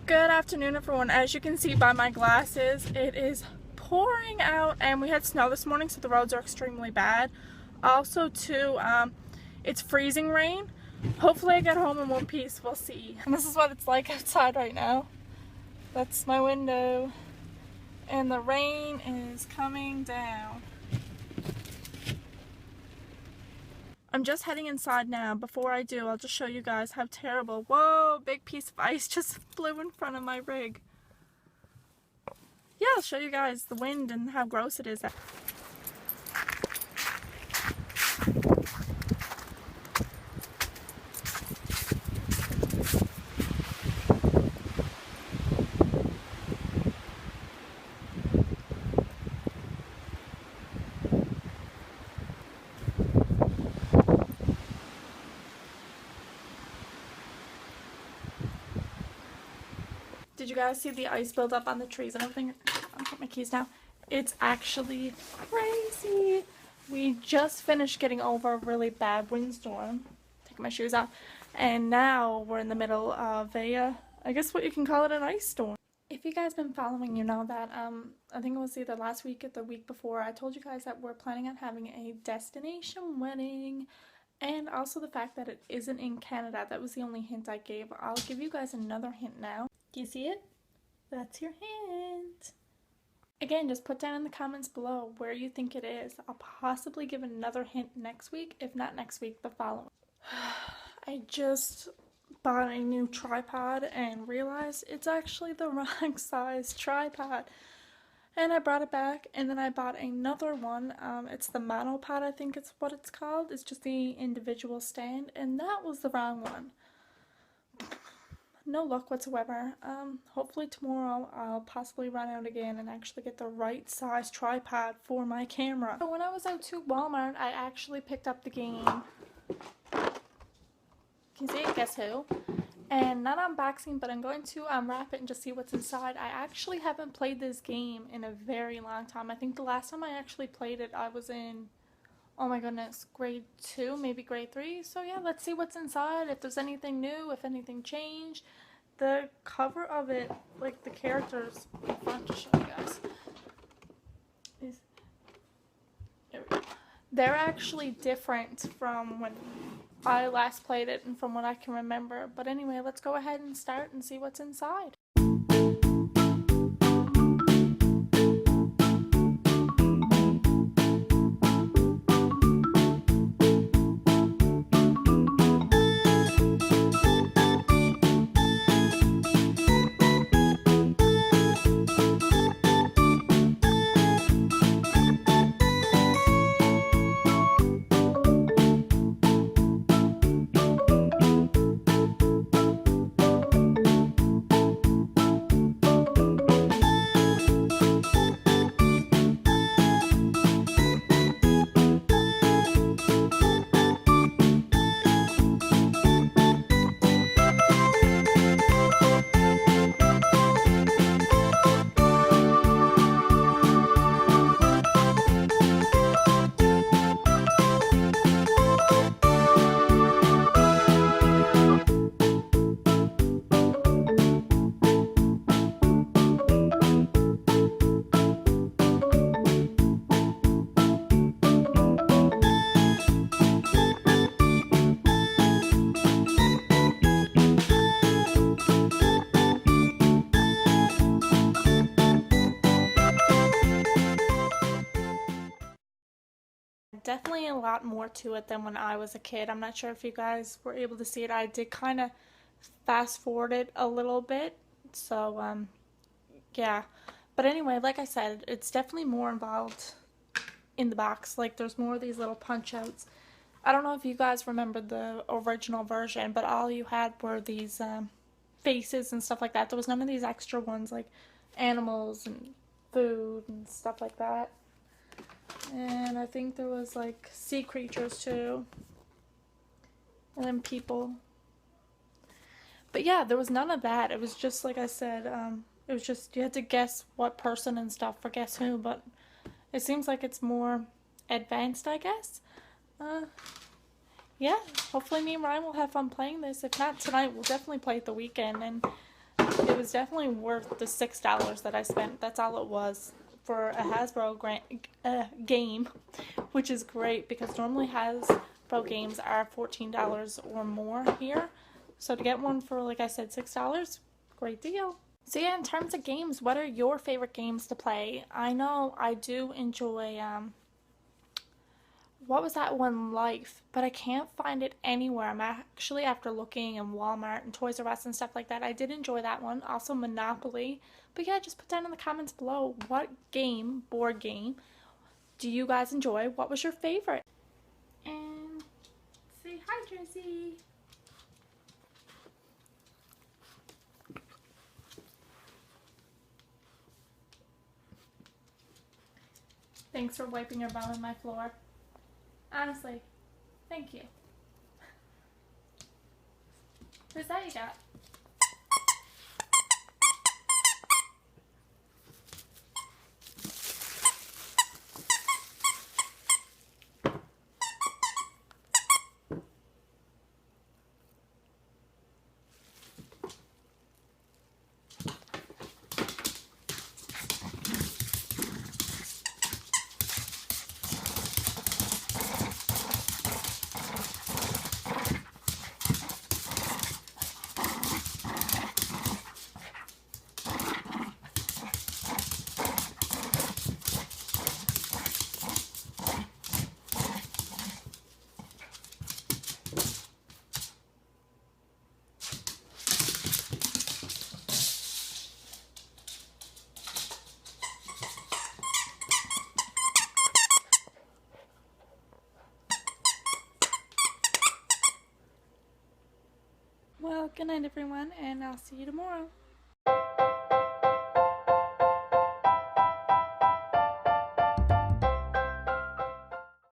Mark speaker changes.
Speaker 1: Good afternoon, everyone. As you can see by my glasses, it is pouring out, and we had snow this morning, so the roads are extremely bad. Also, too, it's freezing rain. Hopefully I get home in one piece. We'll see. And this is what it's like outside right now. That's my window. And the rain is coming down. I'm just heading inside now. Before I do, I'll just show you guys how terrible. Whoa, big piece of ice just flew in front of my rig. Yeah, I'll show you guys the wind and how gross it is. Did you guys see the ice build up on the trees and everything? I'll put my keys down. It's actually crazy. We just finished getting over a really bad windstorm. Take my shoes off. And now we're in the middle of a, I guess what you can call it, an ice storm. If you guys been following, you know that, I think it was either last week or the week before, I told you guys that we're planning on having a destination wedding. And also the fact that it isn't in Canada. That was the only hint I gave. I'll give you guys another hint now. Do you see it? That's your hint. Again, just put down in the comments below where you think it is. I'll possibly give another hint next week. If not next week, the following. I just bought a new tripod and realized it's actually the wrong size tripod. And I brought it back, and then I bought another one. It's the monopod, I think it's what it's called. It's just the individual stand, and that was the wrong one. No luck whatsoever. Hopefully tomorrow I'll possibly run out again and actually get the right size tripod for my camera. So when I was out to Walmart, I actually picked up the game. Can you see it? Guess who? And not unboxing, but I'm going to unwrap it and just see what's inside. I actually haven't played this game in a very long time. I think the last time I actually played it, I was in, oh my goodness, grade 2, maybe grade 3. So yeah, let's see what's inside, if there's anything new, if anything changed. The cover of it, like the characters, in front to show you guys, is, there we go. They're actually different from when I last played it and from what I can remember. But anyway, let's go ahead and start and see what's inside. Definitely a lot more to it than when I was a kid. I'm not sure if you guys were able to see it. I did kind of fast forward it a little bit. So, yeah. But anyway, like I said, it's definitely more involved in the box. Like, there's more of these little punch outs. I don't know if you guys remember the original version, but all you had were these faces and stuff like that. There was none of these extra ones like animals and food and stuff like that. And I think there was like sea creatures too. And then people. But yeah, there was none of that. It was just like I said, it was just you had to guess what person and stuff for guess who, but it seems like it's more advanced, I guess. Yeah, hopefully me and Ryan will have fun playing this. If not tonight, we'll definitely play it the weekend. And it was definitely worth the $6 that I spent. That's all it was for a Hasbro game, which is great because normally Hasbro games are $14 or more here. So to get one for, like I said, $6, great deal. So yeah, in terms of games, what are your favorite games to play? I know I do enjoy, what was that one, Life? But I can't find it anywhere. I'm actually, after looking in Walmart and Toys R Us and stuff like that, I did enjoy that one. Also Monopoly. But yeah, just put down in the comments below what game, board game, do you guys enjoy? What was your favorite? And say hi, Jersey. Thanks for wiping your bum on my floor. Honestly, thank you. Who's that you got? Well, good night everyone, and I'll see you tomorrow.